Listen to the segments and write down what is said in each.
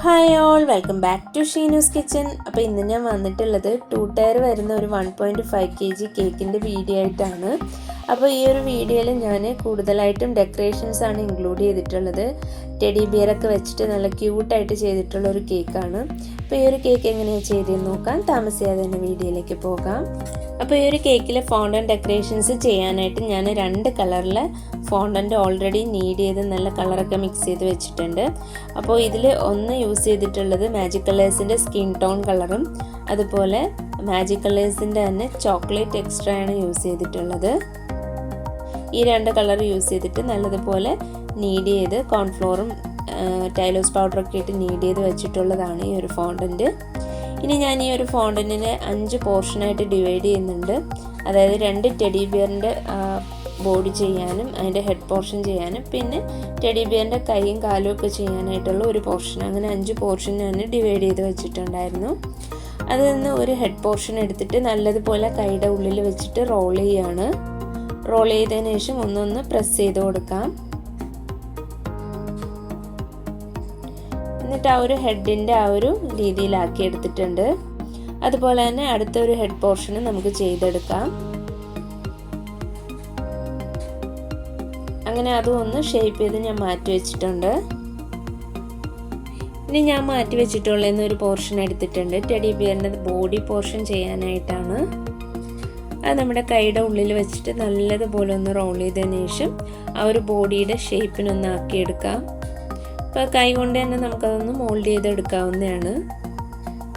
Hi all, welcome back to Sheenu's kitchen. അപ്പോൾ ഇന്ന് ഞാൻ വന്നിട്ടുള്ളത് 2 ടയർ വരുന്ന ഒരു 1.5 kg കേക്കിൻ്റെ വീഡിയോ ആയിട്ടാണ്. അപ്പോൾ ഈ ഒരു വീഡിയോയിൽ ഞാൻ കൂടുതലായിട്ടും ഡെക്കറേഷൻസ് ആണ് ഇൻക്ലൂഡ് ചെയ്തിട്ടുള്ളത്. ടെഡി ബിയറൊക്കെ വെച്ചിട്ട് നല്ല ക്യൂട്ടായിട്ട് ചെയ്തിട്ടുള്ള ഒരു കേക്കാണ്. അപ്പോൾ ഈ ഒരു കേക്ക് എങ്ങനെയാണ് ചെയ്തതെന്ന് നോക്കാം. താമസിയാതെ തന്നെ വീഡിയോയിലേക്ക് പോകാം. അപ്പോൾ ഈ ഒരു കേക്കിലെ ഫോണ്ടൻറ്റ് ഡെക്കറേഷൻസ് ചെയ്യാനായിട്ട് ഞാൻ 2 കളറിലെ ഫോണ്ടൻറ്റ് ഓൾറെഡി നീഡ് ചെയ്ത് നല്ല കളറൊക്കെ മിക്സ് ചെയ്ത് വെച്ചിട്ടുണ്ട്. അപ്പോൾ ഇതിൽ ഒന്ന് യൂസ് ചെയ്തിട്ടുള്ളത് മാജിക് കളേഴ്സിൻ്റെ സ്കിൻ ടോൺ കളറും അതുപോലെ മാജിക് കളേഴ്സിൻ്റെ തന്നെ ചോക്ലേറ്റ് എക്സ്ട്രാ ആണ് യൂസ് ചെയ്തിട്ടുള്ളത്. ഈ 2 കളർ യൂസ് ചെയ്തിട്ട് നല്ലതുപോലെ നീഡ് ചെയ്ത് കോൺഫ്ലോറും ടൈലോസ് പൗഡറൊക്കെ ഇട്ട് നീഡ് ചെയ്ത് വെച്ചിട്ടുള്ളതാണ് ഈ ഒരു ഫോണ്ടൻറ്റ്. ഇനി ഞാൻ ഈ ഒരു ഫോണ്ടൻറ്റിനെ 5 പോർഷനായിട്ട് ഡിവൈഡ് ചെയ്യുന്നുണ്ട്. അതായത് 2 ടെഡി ബിയറിൻ്റെ ബോഡി ചെയ്യാനും അതിൻ്റെ ഹെഡ് പോർഷൻ ചെയ്യാനും പിന്നെ ടെഡി ബിയറിൻ്റെ കൈയും കാലും ഒക്കെ ചെയ്യാനായിട്ടുള്ള ഒരു പോർഷൻ, അങ്ങനെ 5 പോർഷൻ ഞാൻ ഡിവൈഡ് ചെയ്ത് വെച്ചിട്ടുണ്ടായിരുന്നു. അതിൽ നിന്ന് ഒരു ഹെഡ് പോർഷൻ എടുത്തിട്ട് നല്ലതുപോലെ കൈയുടെ ഉള്ളിൽ വെച്ചിട്ട് റോൾ ചെയ്യാണ്. റോൾ ചെയ്തതിന് ശേഷം ഒന്നൊന്ന് പ്രസ് ചെയ്ത് കൊടുക്കാം. എന്നിട്ട് ആ ഒരു ഹെഡിൻ്റെ ആ ഒരു രീതിയിലാക്കി എടുത്തിട്ടുണ്ട്. അതുപോലെ തന്നെ അടുത്തൊരു ഹെഡ് പോർഷന് നമുക്ക് ചെയ്തെടുക്കാം. അങ്ങനെ അതും ഒന്ന് ഷേപ്പ് ചെയ്ത് ഞാൻ മാറ്റി വെച്ചിട്ടുണ്ട്. ഇനി ഞാൻ മാറ്റി വെച്ചിട്ടുള്ളതെന്ന് ഒരു പോർഷൻ എടുത്തിട്ടുണ്ട്. ടെഡി ബിയറിൻ്റെ ബോഡി പോർഷൻ ചെയ്യാനായിട്ടാണ്. അത് നമ്മുടെ കൈയുടെ ഉള്ളിൽ വെച്ചിട്ട് നല്ലതുപോലെ ഒന്ന് റോൾ ചെയ്തതിന് ശേഷം ആ ഒരു ബോഡിയുടെ ഷേപ്പിനൊന്ന് ആക്കിയെടുക്കാം. അപ്പോൾ കൈ കൊണ്ട് തന്നെ നമുക്കതൊന്ന് മോൾഡ് ചെയ്തെടുക്കാവുന്നതാണ്.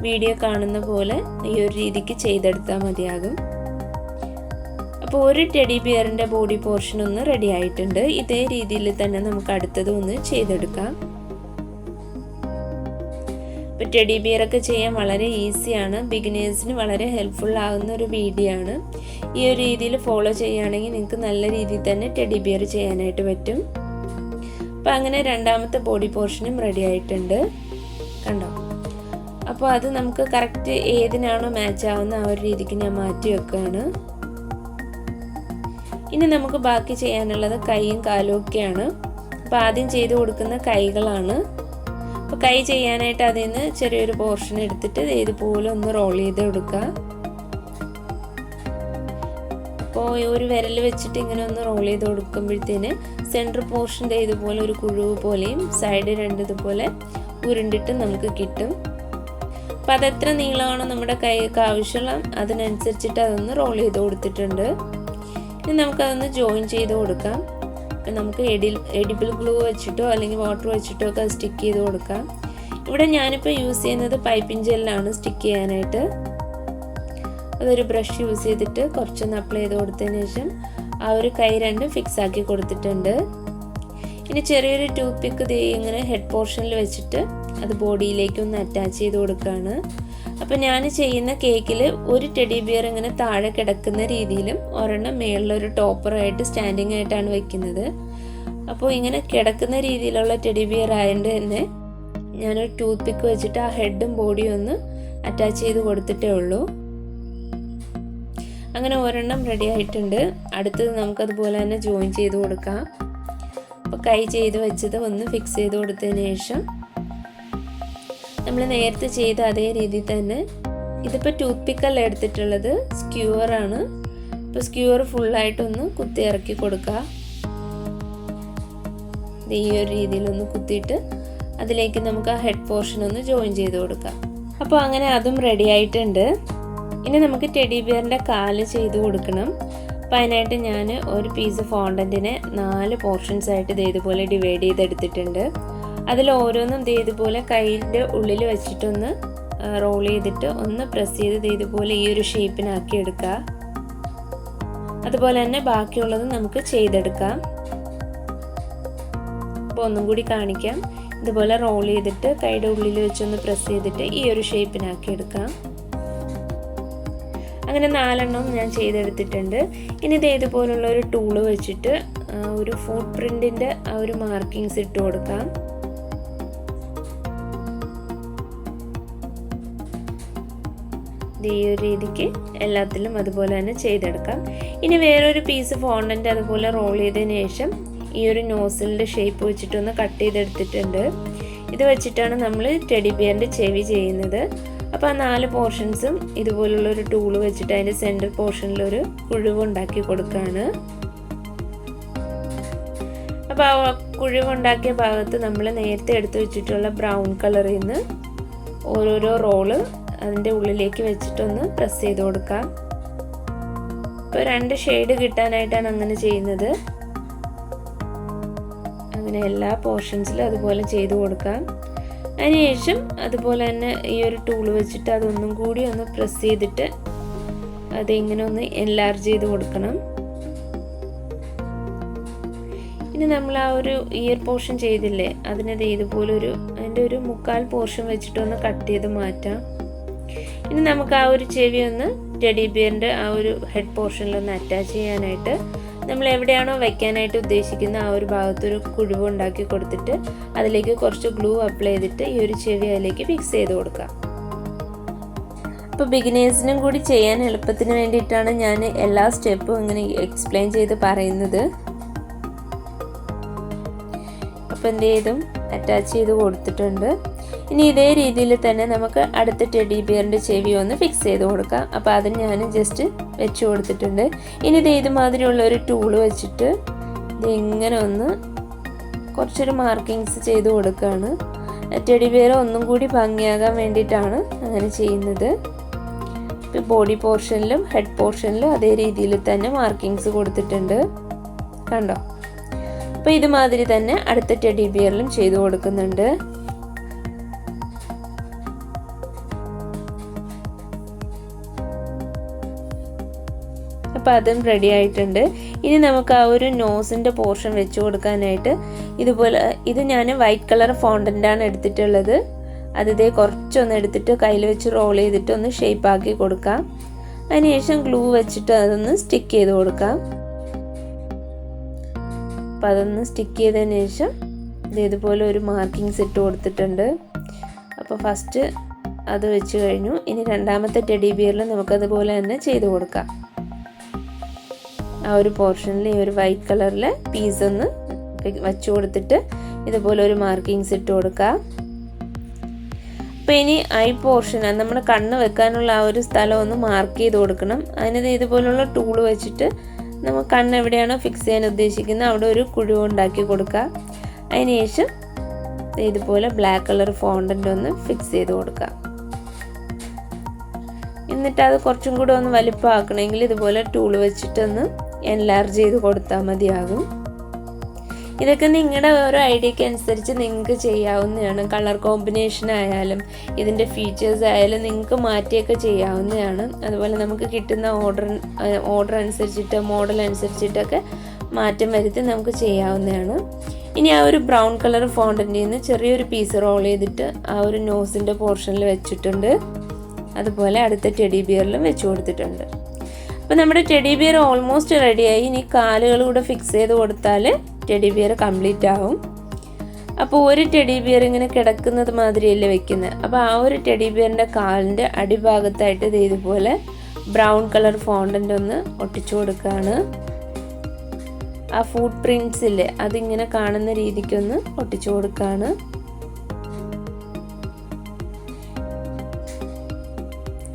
വീഡിയോ കാണുന്ന പോലെ ഈ ഒരു രീതിക്ക് ചെയ്തെടുത്താൽ മതിയാകും. അപ്പോൾ ഒരു ടെഡി ബിയറിൻ്റെ ബോഡി പോർഷൻ ഒന്ന് റെഡി ആയിട്ടുണ്ട്. ഇതേ രീതിയിൽ തന്നെ നമുക്ക് അടുത്തത് ഒന്ന് ചെയ്തെടുക്കാം. ഇപ്പോൾ ടെഡി ബിയറൊക്കെ ചെയ്യാൻ വളരെ ഈസിയാണ്. ബിഗിനേഴ്സിന് വളരെ ഹെൽപ്ഫുൾ ആകുന്ന ഒരു വീഡിയോ ആണ്. ഈ ഒരു രീതിയിൽ ഫോളോ ചെയ്യുകയാണെങ്കിൽ നിങ്ങൾക്ക് നല്ല രീതിയിൽ തന്നെ ടെഡി ബിയർ ചെയ്യാനായിട്ട് പറ്റും. അപ്പോൾ അങ്ങനെ രണ്ടാമത്തെ ബോഡി പോർഷനും റെഡി ആയിട്ടുണ്ട്, കണ്ടോ. അപ്പോൾ അത് നമുക്ക് കറക്റ്റ് ഏതിനാണോ മാച്ച് ആവുന്ന ആ ഒരു രീതിക്ക് ഞാൻ മാറ്റി വെക്കുകയാണ്. ഇനി നമുക്ക് ബാക്കി ചെയ്യാനുള്ളത് കൈയും കാലും ഒക്കെയാണ്. അപ്പോൾ ആദ്യം ചെയ്ത് കൊടുക്കുന്ന കൈകളാണ്. അപ്പോൾ കൈ ചെയ്യാനായിട്ട് അതിൽ നിന്ന് ചെറിയൊരു പോർഷൻ എടുത്തിട്ട് ഇതുപോലെ ഒന്ന് റോൾ ചെയ്ത് കൊടുക്കുക. അപ്പോൾ ഒരു വിരൽ വെച്ചിട്ട് ഇങ്ങനെ ഒന്ന് റോൾ ചെയ്ത് കൊടുക്കുമ്പോഴത്തേന് സെൻറ്റർ പോർഷൻ ഇതുപോലെ ഒരു കുഴുവ് പോലെയും സൈഡ് 2 ഇതുപോലെ ഉരുണ്ടിട്ട് നമുക്ക് കിട്ടും. അപ്പോൾ അതെത്ര നീളമാണോ നമ്മുടെ കൈക്ക് ആവശ്യമുള്ള അതിനനുസരിച്ചിട്ട് അതൊന്ന് റോൾ ചെയ്ത് കൊടുത്തിട്ടുണ്ട്. ഇനി നമുക്കതൊന്ന് ജോയിൻ ചെയ്ത് കൊടുക്കാം. നമുക്ക് എഡിബിൾ ഗ്ലൂ വെച്ചിട്ടോ അല്ലെങ്കിൽ വാട്ടർ വെച്ചിട്ടോ ഒക്കെ സ്റ്റിക്ക് ചെയ്ത് കൊടുക്കാം. ഇവിടെ ഞാനിപ്പോൾ യൂസ് ചെയ്യുന്നത് പൈപ്പിംഗ് ജെല്ലാണ് സ്റ്റിക്ക് ചെയ്യാനായിട്ട്. അതൊരു ബ്രഷ് യൂസ് ചെയ്തിട്ട് കുറച്ചൊന്ന് അപ്ലൈ ചെയ്ത് കൊടുത്തതിന് ശേഷം ആ ഒരു കൈ 2 ഫിക്സ് ആക്കി കൊടുത്തിട്ടുണ്ട്. ഇനി ചെറിയൊരു ടൂത്ത് പിക്ക് ഇങ്ങനെ ഹെഡ് പോർഷനിൽ വെച്ചിട്ട് അത് ബോഡിയിലേക്ക് ഒന്ന് അറ്റാച്ച് ചെയ്ത് കൊടുക്കുകയാണ്. അപ്പോൾ ഞാൻ ചെയ്യുന്ന കേക്കിൽ ഒരു ടെഡി ബിയർ ഇങ്ങനെ താഴെ കിടക്കുന്ന രീതിയിലും ഒരെണ്ണം മേളിലൊരു ടോപ്പറായിട്ട് സ്റ്റാൻഡിങ് ആയിട്ടാണ് വെക്കുന്നത്. അപ്പോൾ ഇങ്ങനെ കിടക്കുന്ന രീതിയിലുള്ള ടെഡി ബിയർ ആയതുകൊണ്ട് തന്നെ ഞാനൊരു ടൂത്ത് പിക്ക് വെച്ചിട്ട് ആ ഹെഡും ബോഡിയും ഒന്ന് അറ്റാച്ച് ചെയ്ത് കൊടുത്തിട്ടേ ഉള്ളൂ. അങ്ങനെ ഒരെണ്ണം റെഡി ആയിട്ടുണ്ട്. അടുത്തത് നമുക്കതുപോലെ തന്നെ ജോയിൻ ചെയ്ത് കൊടുക്കാം. അപ്പോൾ കൈ ചെയ്ത് വെച്ചത് ഒന്ന് ഫിക്സ് ചെയ്ത് കൊടുത്തതിന് ശേഷം നമ്മൾ നേരത്തെ ചെയ്ത അതേ രീതിയിൽ തന്നെ ഇതിപ്പോൾ ടൂത്ത് പിക്കല്ല എടുത്തിട്ടുള്ളത്, സ്ക്യൂവറാണ്. ഇപ്പോൾ സ്ക്യൂവർ ഫുള്ളായിട്ടൊന്ന് കുത്തി ഇറക്കി കൊടുക്കുക. ഈ ഒരു രീതിയിലൊന്ന് കുത്തിയിട്ട് അതിലേക്ക് നമുക്ക് ആ ഹെഡ് പോർഷൻ ഒന്ന് ജോയിൻ ചെയ്ത് കൊടുക്കാം. അപ്പോൾ അങ്ങനെ അതും റെഡി ആയിട്ടുണ്ട്. ഇനി നമുക്ക് ടെഡി ബിയറിൻ്റെ കാല് ചെയ്ത് കൊടുക്കണം. അപ്പോൾ അതിനായിട്ട് ഞാൻ ഒരു പീസ് ഫോണ്ടൻറ്റിനെ 4 പോർഷൻസ് ആയിട്ട് ഇതുപോലെ ഡിവൈഡ് ചെയ്തെടുത്തിട്ടുണ്ട്. അതിൽ ഓരോന്നും ഇതുപോലെ കൈയുടെ ഉള്ളിൽ വെച്ചിട്ടൊന്ന് റോൾ ചെയ്തിട്ട് ഒന്ന് പ്രസ് ചെയ്ത് ഇതുപോലെ ഈ ഒരു ഷേപ്പിനാക്കി എടുക്കുക. അതുപോലെ തന്നെ ബാക്കിയുള്ളത് നമുക്ക് ചെയ്തെടുക്കാം. അപ്പോൾ ഒന്നും കൂടി കാണിക്കാം. ഇതുപോലെ റോൾ ചെയ്തിട്ട് കൈയുടെ ഉള്ളിൽ വെച്ചൊന്ന് പ്രസ് ചെയ്തിട്ട് ഈ ഒരു ഷേപ്പിനാക്കി എടുക്കാം. അങ്ങനെ 4 എണ്ണം ഞാൻ ചെയ്തെടുത്തിട്ടുണ്ട്. ഇനി ഇതുപോലുള്ള ഒരു ടൂള് വെച്ചിട്ട് ഒരു ഫുട് പ്രിൻറ്റിൻ്റെ ആ ഒരു മാർക്കിങ്സ് ഇട്ട് കൊടുക്കാം. ഈ ഒരു രീതിക്ക് എല്ലാത്തിലും അതുപോലെ തന്നെ ചെയ്തെടുക്കാം. ഇനി വേറൊരു പീസ് ഫോണ്ടൻറ്റ് അതുപോലെ റോൾ ചെയ്തതിന് ശേഷം ഈ ഒരു നോസിലിൻ്റെ ഷേപ്പ് വെച്ചിട്ടൊന്ന് കട്ട് ചെയ്തെടുത്തിട്ടുണ്ട്. ഇത് വെച്ചിട്ടാണ് നമ്മൾ ടെഡി ബിയറിൻ്റെ ചെവി ചെയ്യുന്നത്. അപ്പോൾ ആ 4 പോർഷൻസും ഇതുപോലുള്ളൊരു ടൂള് വെച്ചിട്ട് അതിൻ്റെ സെൻറ്റർ പോർഷനിലൊരു കുഴിവുണ്ടാക്കി കൊടുക്കുകയാണ്. അപ്പോൾ ആ കുഴിവുണ്ടാക്കിയ ഭാഗത്ത് നമ്മൾ നേരത്തെ എടുത്ത് വെച്ചിട്ടുള്ള ബ്രൗൺ കളറിൽ നിന്ന് ഓരോരോ റോള് അതിൻ്റെ ഉള്ളിലേക്ക് വെച്ചിട്ടൊന്ന് പ്രസ് ചെയ്ത് കൊടുക്കാം. ഇപ്പോൾ 2 ഷെയ്ഡ് കിട്ടാനായിട്ടാണ് അങ്ങനെ ചെയ്യുന്നത്. അങ്ങനെ എല്ലാ പോർഷൻസിലും അതുപോലെ ചെയ്ത് കൊടുക്കാം. അതിനുശേഷം അതുപോലെ തന്നെ ഈ ഒരു ടൂൾ വെച്ചിട്ട് അതൊന്നും കൂടി ഒന്ന് പ്രസ് ചെയ്തിട്ട് അതിങ്ങനെ ഒന്ന് എൻലാർജ് ചെയ്ത് കൊടുക്കണം. ഇനി നമ്മൾ ആ ഒരു ഇയർ പോർഷൻ ചെയ്തില്ലേ, അതിനത് ഇതുപോലൊരു അതിൻ്റെ ഒരു 1/4 പോർഷൻ വെച്ചിട്ടൊന്ന് കട്ട് ചെയ്ത് മാറ്റാം. ഇനി നമുക്ക് ആ ഒരു ചെവി ഒന്ന് ടെഡി ബിയറിൻ്റെ ആ ഒരു ഹെഡ് പോർഷനിലൊന്ന് അറ്റാച്ച് ചെയ്യാനായിട്ട് നമ്മൾ എവിടെയാണോ വയ്ക്കാനായിട്ട് ഉദ്ദേശിക്കുന്ന ആ ഒരു ഭാഗത്തൊരു കുഴിവ് ഉണ്ടാക്കി കൊടുത്തിട്ട് അതിലേക്ക് കുറച്ച് ഗ്ലൂ അപ്ലൈ ചെയ്തിട്ട് ഈ ഒരു ചെവി അതിലേക്ക് ഫിക്സ് ചെയ്ത് കൊടുക്കാം. അപ്പോൾ ബിഗിനേഴ്സിനും കൂടി ചെയ്യാൻ എളുപ്പത്തിന് വേണ്ടിയിട്ടാണ് ഞാൻ എല്ലാ സ്റ്റെപ്പും ഇങ്ങനെ എക്സ്പ്ലെയിൻ ചെയ്ത് പറയുന്നത്. അപ്പോൾ എന്ത് ചെയ്തും അറ്റാച്ച് ചെയ്ത് കൊടുത്തിട്ടുണ്ട്. ഇനി ഇതേ രീതിയിൽ തന്നെ നമുക്ക് അടുത്ത ടെഡി ബിയറിൻ്റെ ചെവി ഒന്ന് ഫിക്സ് ചെയ്ത് കൊടുക്കാം. അപ്പോൾ അതിന് ഞാൻ ജസ്റ്റ് വെച്ച് കൊടുത്തിട്ടുണ്ട്. ഇനി ഇത് ഇതുമാതിരിയുള്ള ഒരു ടൂള് വെച്ചിട്ട് ഇതിങ്ങനെ ഒന്ന് കുറച്ചൊരു മാർക്കിങ്സ് ചെയ്ത് കൊടുക്കുകയാണ്. ടെഡി ബിയർ ഒന്നും കൂടി ഭംഗിയാകാൻ വേണ്ടിയിട്ടാണ് അങ്ങനെ ചെയ്യുന്നത്. ഇപ്പോൾ ബോഡി പോർഷനിലും ഹെഡ് പോർഷനിലും അതേ രീതിയിൽ തന്നെ മാർക്കിങ്സ് കൊടുത്തിട്ടുണ്ട്, കണ്ടോ? അപ്പോൾ ഇതുമാതിരി തന്നെ അടുത്ത ടെഡി ബിയറിലും ചെയ്ത് കൊടുക്കുന്നുണ്ട്. അപ്പോൾ അതും റെഡി ആയിട്ടുണ്ട്. ഇനി നമുക്ക് ആ ഒരു നോസിൻ്റെ പോർഷൻ വെച്ച് കൊടുക്കാനായിട്ട് ഇതുപോലെ ഇത് ഞാൻ വൈറ്റ് കളർ ഫോണ്ടൻ്റാണ് എടുത്തിട്ടുള്ളത്. അതിതേ കുറച്ചൊന്ന് എടുത്തിട്ട് കയ്യിൽ വെച്ച് റോൾ ചെയ്തിട്ട് ഒന്ന് ഷേപ്പ് ആക്കി കൊടുക്കാം. അതിനുശേഷം ഗ്ലൂ വെച്ചിട്ട് അതൊന്ന് സ്റ്റിക്ക് ചെയ്ത് കൊടുക്കാം. അപ്പോൾ അതൊന്ന് സ്റ്റിക്ക് ചെയ്തതിന് ശേഷം ഇതുപോലെ ഒരു മാർക്കിങ്സ് ഇട്ട് കൊടുത്തിട്ടുണ്ട്. അപ്പോൾ ഫസ്റ്റ് അത് വെച്ച് കഴിഞ്ഞു. ഇനി രണ്ടാമത്തെ ടെഡി ബിയറിൽ നമുക്കതുപോലെ തന്നെ ചെയ്ത് കൊടുക്കാം. ആ ഒരു പോർഷനിൽ ഈ ഒരു വൈറ്റ് കളറിലെ പീസ് ഒന്ന് വെച്ച് കൊടുത്തിട്ട് ഇതുപോലെ ഒരു മാർക്കിങ്സ് ഇട്ട് കൊടുക്കാം. അപ്പോൾ ഇനി ഐ പോർഷൻ നമ്മൾ കണ്ണ് വെക്കാനുള്ള ആ ഒരു സ്ഥലം ഒന്ന് മാർക്ക് ചെയ്ത് കൊടുക്കണം. അതിനത് ഇതുപോലുള്ള ടൂള് വെച്ചിട്ട് നമ്മൾ കണ്ണ് എവിടെയാണോ ഫിക്സ് ചെയ്യാൻ ഉദ്ദേശിക്കുന്നത് അവിടെ ഒരു കുഴിവ് ഉണ്ടാക്കി കൊടുക്കുക. അതിനുശേഷം ഇതുപോലെ ബ്ലാക്ക് കളർ ഫോണ്ടൻ്റ് ഒന്ന് ഫിക്സ് ചെയ്ത് കൊടുക്കുക. എന്നിട്ട് അത് കുറച്ചും കൂടെ ഒന്ന് വലിപ്പമാക്കണമെങ്കിൽ ഇതുപോലെ ടൂൾ വെച്ചിട്ടൊന്ന് എൻലാർജ് ചെയ്ത് കൊടുത്താൽ മതിയാകും. ഇതൊക്കെ നിങ്ങളുടെ ഓരോ ഐഡിയക്ക് അനുസരിച്ച് നിങ്ങൾക്ക് ചെയ്യാവുന്നതാണ്. കളർ കോമ്പിനേഷൻ ആയാലും ഇതിൻ്റെ ഫീച്ചേഴ്സ് ആയാലും നിങ്ങൾക്ക് മാറ്റിയൊക്കെ ചെയ്യാവുന്നതാണ്. അതുപോലെ നമുക്ക് കിട്ടുന്ന ഓർഡർ അനുസരിച്ചിട്ട് മോഡൽ അനുസരിച്ചിട്ടൊക്കെ മാറ്റം വരുത്തി നമുക്ക് ചെയ്യാവുന്നതാണ്. ഇനി ആ ഒരു ബ്രൗൺ കളർ ഫോണ്ടൻ്റിൽ നിന്ന് ചെറിയൊരു പീസ് റോൾ ചെയ്തിട്ട് ആ ഒരു നോസിൻ്റെ പോർഷനിൽ വെച്ചിട്ടുണ്ട്. അതുപോലെ അടുത്ത ടെഡി ബിയറിലും വെച്ച് കൊടുത്തിട്ടുണ്ട്. അപ്പോൾ നമ്മുടെ ടെഡി ബിയർ ഓൾമോസ്റ്റ് റെഡിയായി. ഇനി കാലുകൾ കൂടെ ഫിക്സ് ചെയ്ത് കൊടുത്താൽ ടെഡി ബിയർ കംപ്ലീറ്റ് ആവും. അപ്പോൾ ഒരു ടെഡി ബിയർ ഇങ്ങനെ കിടക്കുന്നത് മാതിരിയല്ലേ വെക്കുന്നത്. അപ്പോൾ ആ ഒരു ടെഡി ബിയറിൻ്റെ കാലിൻ്റെ അടിഭാഗത്തായിട്ട് ഇതുപോലെ ബ്രൗൺ കളർ ഫോണ്ടൻ്റ് ഒന്ന് ഒട്ടിച്ചു കൊടുക്കുകയാണ്. ആ ഫുട് പ്രിൻറ്റ്സ് ഇല്ലേ അതിങ്ങനെ കാണുന്ന രീതിക്കൊന്ന് ഒട്ടിച്ചു കൊടുക്കുകയാണ്.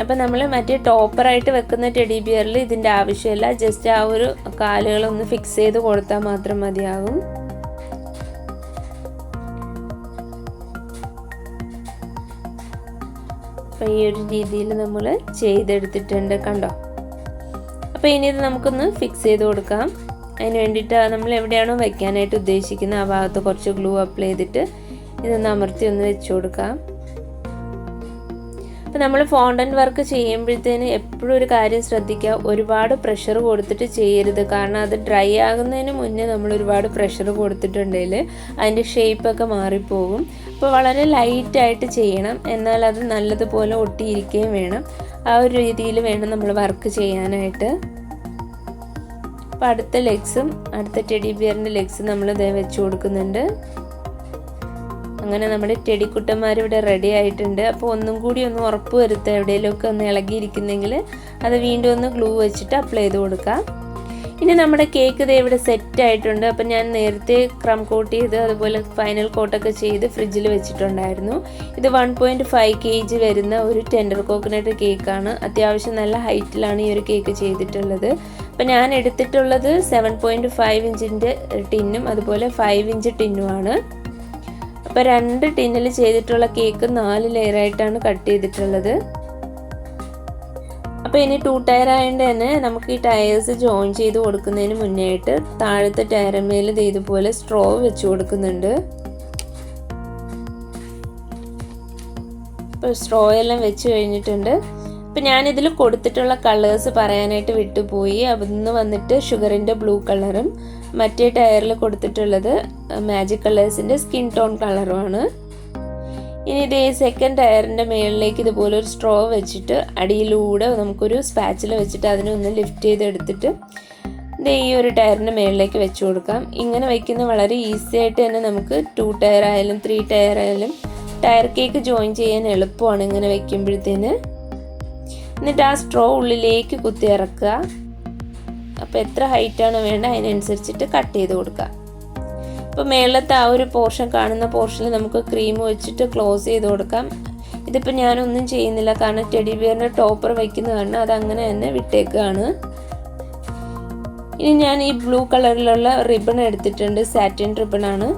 അപ്പം നമ്മൾ മറ്റേ ടോപ്പറായിട്ട് വെക്കുന്ന ടെഡി ബിയറിൽ ഇതിൻ്റെ ആവശ്യമില്ല. ജസ്റ്റ് ആ ഒരു കാലുകളൊന്ന് ഫിക്സ് ചെയ്ത് കൊടുത്താൽ മാത്രം മതിയാകും. അപ്പം ഈ ഒരു രീതിയിൽ നമ്മൾ ചെയ്തെടുത്തിട്ടുണ്ട്, കണ്ടോ? അപ്പോൾ ഇനി ഇത് നമുക്കൊന്ന് ഫിക്സ് ചെയ്ത് കൊടുക്കാം. അതിന് വേണ്ടിയിട്ട് നമ്മൾ എവിടെയാണോ വയ്ക്കാനായിട്ട് ഉദ്ദേശിക്കുന്നത് ആ ഭാഗത്ത് കുറച്ച് ഗ്ലൂ അപ്ലൈ ചെയ്തിട്ട് ഇതൊന്ന് അമർത്തി ഒന്ന് വെച്ച് കൊടുക്കാം. അപ്പോൾ നമ്മൾ ഫോണ്ടൻ്റ് വർക്ക് ചെയ്യുമ്പോഴത്തേന് എപ്പോഴും ഒരു കാര്യം ശ്രദ്ധിക്കുക, ഒരുപാട് പ്രഷർ കൊടുത്തിട്ട് ചെയ്യരുത്. കാരണം അത് ഡ്രൈ ആകുന്നതിന് മുന്നേ നമ്മൾ ഒരുപാട് പ്രഷർ കൊടുത്തിട്ടുണ്ടെങ്കിൽ അതിൻ്റെ ഷേപ്പൊക്കെ മാറിപ്പോകും. അപ്പോൾ വളരെ ലൈറ്റായിട്ട് ചെയ്യണം, എന്നാൽ അത് നല്ലതുപോലെ ഒട്ടിയിരിക്കുകയും വേണം. ആ ഒരു രീതിയിൽ വേണം നമ്മൾ വർക്ക് ചെയ്യാനായിട്ട്. അപ്പോൾ അടുത്ത ലെഗ്സും അടുത്ത ടെഡി ബിയറിൻ്റെ ലെഗ്സും നമ്മൾ ഇതേ വെച്ച് കൊടുക്കുന്നുണ്ട്. അങ്ങനെ നമ്മുടെ ടെഡിക്കുട്ടന്മാർ ഇവിടെ റെഡി ആയിട്ടുണ്ട്. അപ്പോൾ ഒന്നും കൂടി ഒന്ന് ഉറപ്പ് വരുത്തുക, എവിടെയെങ്കിലുമൊക്കെ ഒന്ന് ഇളകിയിരിക്കുന്നെങ്കിൽ അത് വീണ്ടും ഒന്ന് ഗ്ലൂ വെച്ചിട്ട് അപ്ലൈ ചെയ്ത് കൊടുക്കാം. ഇനി നമ്മുടെ കേക്ക് ഇത് ഇവിടെ സെറ്റ് ആയിട്ടുണ്ട്. അപ്പം ഞാൻ നേരത്തെ ക്രം കോട്ട് ചെയ്ത് അതുപോലെ ഫൈനൽ കോട്ടൊക്കെ ചെയ്ത് ഫ്രിഡ്ജിൽ വെച്ചിട്ടുണ്ടായിരുന്നു. ഇത് 1.5 kg വരുന്ന ഒരു ടെൻഡർ കോക്കനട്ട് കേക്കാണ്. അത്യാവശ്യം നല്ല ഹൈറ്റിലാണ് ഈ ഒരു കേക്ക് ചെയ്തിട്ടുള്ളത്. അപ്പം ഞാൻ എടുത്തിട്ടുള്ളത് 7.5 ഇഞ്ചിൻ്റെ ടിന്നും അതുപോലെ 5 ഇഞ്ച് ടിന്നുമാണ്. അപ്പോൾ 2 ടിന്നിൽ ചെയ്തിട്ടുള്ള കേക്ക് 4 ലെയറായിട്ടാണ് കട്ട് ചെയ്തിട്ടുള്ളത്. അപ്പോൾ ഇനി 2 ടയർ ആയതുകൊണ്ട് തന്നെ നമുക്ക് ഈ ടയേഴ്സ് ജോയിൻ ചെയ്ത് കൊടുക്കുന്നതിന് മുന്നേ ആയിട്ട് താഴത്തെ ടയറിന്മേൽ ഇതുപോലെ സ്ട്രോ വെച്ച് കൊടുക്കുന്നുണ്ട്. ഇപ്പോൾ സ്ട്രോ എല്ലാം വെച്ച് കഴിഞ്ഞിട്ടുണ്ട്. അപ്പോൾ ഞാനിതിൽ കൊടുത്തിട്ടുള്ള കളേഴ്സ് പറയാനായിട്ട് വിട്ടുപോയി. അതൊന്ന് വന്നിട്ട് ഷുഗറിൻ്റെ ബ്ലൂ കളറും മറ്റേ ടയറിൽ കൊടുത്തിട്ടുള്ളത് മാജിക് കളേഴ്സിൻ്റെ സ്കിൻ ടോൺ കളറുമാണ്. ഇനി ഇതേ സെക്കൻഡ് ടയറിൻ്റെ മുകളിലേക്ക് ഇതുപോലെ ഒരു സ്ട്രോ വെച്ചിട്ട് അടിയിലൂടെ നമുക്കൊരു സ്പാച്ചില വെച്ചിട്ട് അതിനെ ഒന്ന് ലിഫ്റ്റ് ചെയ്തെടുത്തിട്ട് ഇത് ഈ ഒരു ടയറിൻ്റെ മുകളിലേക്ക് വെച്ച് കൊടുക്കാം. ഇങ്ങനെ വയ്ക്കുന്നത് വളരെ ഈസി ആയിട്ട് തന്നെ നമുക്ക് 2 ടയർ ആയാലും 3 ടയർ ആയാലും ടയർ കേക്ക് ജോയിൻ ചെയ്യാൻ എളുപ്പമാണ് ഇങ്ങനെ വയ്ക്കുമ്പോഴത്തേന്. എന്നിട്ട് ആ സ്ട്രോ ഉള്ളിലേക്ക് കുത്തി ഇറക്കുക. അപ്പോൾ എത്ര ഹൈറ്റാണ് വേണ്ടത് അതിനനുസരിച്ചിട്ട് കട്ട് ചെയ്ത് കൊടുക്കുക. ഇപ്പോൾ മേളത്തെ ആ ഒരു പോർഷൻ കാണുന്ന പോർഷനിൽ നമുക്ക് ക്രീം വെച്ചിട്ട് ക്ലോസ് ചെയ്ത് കൊടുക്കാം. ഇതിപ്പോൾ ഞാനൊന്നും ചെയ്യുന്നില്ല, കാരണം ടെഡി ബിയറിൻ്റെ ടോപ്പർ വയ്ക്കുന്ന കാരണം അതങ്ങനെ തന്നെ വിട്ടേക്കുകയാണ്. ഇനി ഞാൻ ഈ ബ്ലൂ കളറിലുള്ള റിബൺ എടുത്തിട്ടുണ്ട്, സാറ്റിൻ റിബണാണ്.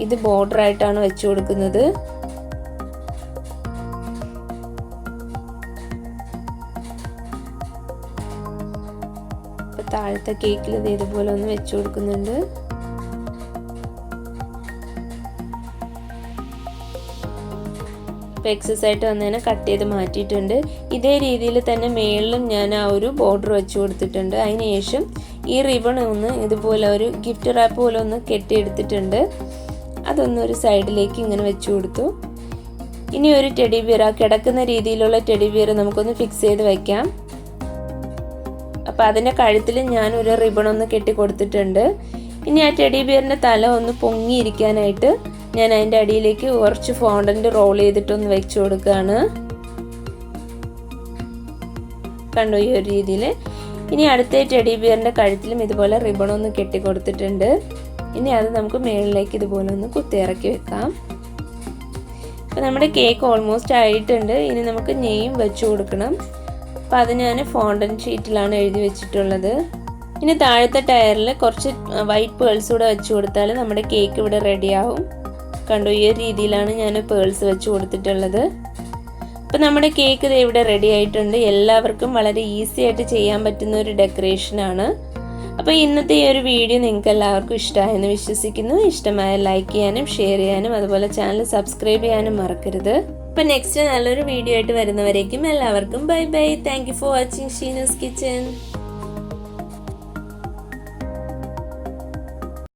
ഇത് ബോർഡറായിട്ടാണ് വെച്ച് കൊടുക്കുന്നത്. ഇപ്പോൾ താഴത്തെ കേക്കിൽ ഇത് ഇതുപോലെ ഒന്ന് വെച്ച് കൊടുക്കുന്നുണ്ട്. ഇപ്പോൾ എക്സസ് ആയിട്ട് വന്നതിനെ കട്ട് ചെയ്ത് മാറ്റിയിട്ടുണ്ട്. ഇതേ രീതിയിൽ തന്നെ മേളിലും ഞാൻ ആ ഒരു ബോർഡർ വെച്ച് കൊടുത്തിട്ടുണ്ട്. അതിന് ശേഷം ഈ റിബൺ ഒന്ന് ഇതുപോലെ ഒരു ഗിഫ്റ്റ് റാപ്പ് പോലെ ഒന്ന് കെട്ടിയെടുത്തിട്ടുണ്ട്. അതൊന്ന് ഒരു സൈഡിലേക്ക് ഇങ്ങനെ വെച്ച് കൊടുത്തു. ഇനി ഒരു ടെഡി ബിയർ, ആ കിടക്കുന്ന രീതിയിലുള്ള ടെഡി ബിയർ നമുക്കൊന്ന് ഫിക്സ് ചെയ്ത് വയ്ക്കാം. അപ്പോൾ അതിൻ്റെ കഴുത്തിൽ ഞാനൊരു റിബൺ ഒന്ന് കെട്ടി കൊടുത്തിട്ടുണ്ട്. ഇനി ആ ടെഡി ബിയറിൻ്റെ തല ഒന്ന് പൊങ്ങിയിരിക്കാനായിട്ട് ഞാൻ അതിൻ്റെ അടിയിലേക്ക് കുറച്ച് ഫോണ്ടൻറ്റ് റോൾ ചെയ്തിട്ടൊന്ന് വെച്ച് കൊടുക്കുകയാണ്. കണ്ടു ഈ ഒരു രീതിയിൽ. ഇനി അടുത്ത ടെഡി ബിയറിൻ്റെ കഴുത്തിലും ഇതുപോലെ റിബൺ ഒന്ന് കെട്ടി കൊടുത്തിട്ടുണ്ട്. ഇനി അത് നമുക്ക് മുകളിലേക്ക് ഇതുപോലെ ഒന്ന് കുത്തിയിറക്കി വെക്കാം. അപ്പോൾ നമ്മുടെ കേക്ക് ഓൾമോസ്റ്റ് ആയിട്ടുണ്ട്. ഇനി നമുക്ക് നെയ്യും വെച്ച് കൊടുക്കണം. അപ്പോൾ അത് ഞാൻ ഫോണ്ടൻറ്റ് ഷീറ്റിലാണ് എഴുതി വെച്ചിട്ടുള്ളത്. ഇനി താഴത്തെ ടയറിൽ കുറച്ച് വൈറ്റ് പേൾസ് കൂടെ വെച്ച് കൊടുത്താൽ നമ്മുടെ കേക്ക് ഇവിടെ റെഡിയാവും. കണ്ടു ഈ ഒരു രീതിയിലാണ് ഞാൻ പേൾസ് വെച്ച് കൊടുത്തിട്ടുള്ളത്. അപ്പോൾ നമ്മുടെ കേക്ക് ഇവിടെ റെഡി ആയിട്ടുണ്ട്. എല്ലാവർക്കും വളരെ ഈസി ആയിട്ട് ചെയ്യാൻ പറ്റുന്ന ഒരു ഡെക്കറേഷനാണ്. അപ്പോൾ ഇന്നത്തെ ഈ ഒരു വീഡിയോ നിങ്ങൾക്ക് എല്ലാവർക്കും ഇഷ്ടമായെന്ന് വിശ്വസിക്കുന്നു. ഇഷ്ടമായ ലൈക്ക് ചെയ്യാനും ഷെയർ ചെയ്യാനും അതുപോലെ ചാനൽ സബ്സ്ക്രൈബ് ചെയ്യാനും മറക്കരുത്. അപ്പോൾ നെക്സ്റ്റ് നല്ലൊരു വീഡിയോ ആയിട്ട് വരുന്നവരേക്കും എല്ലാവർക്കും bye bye. Thank you for watching Sheenu's kitchen.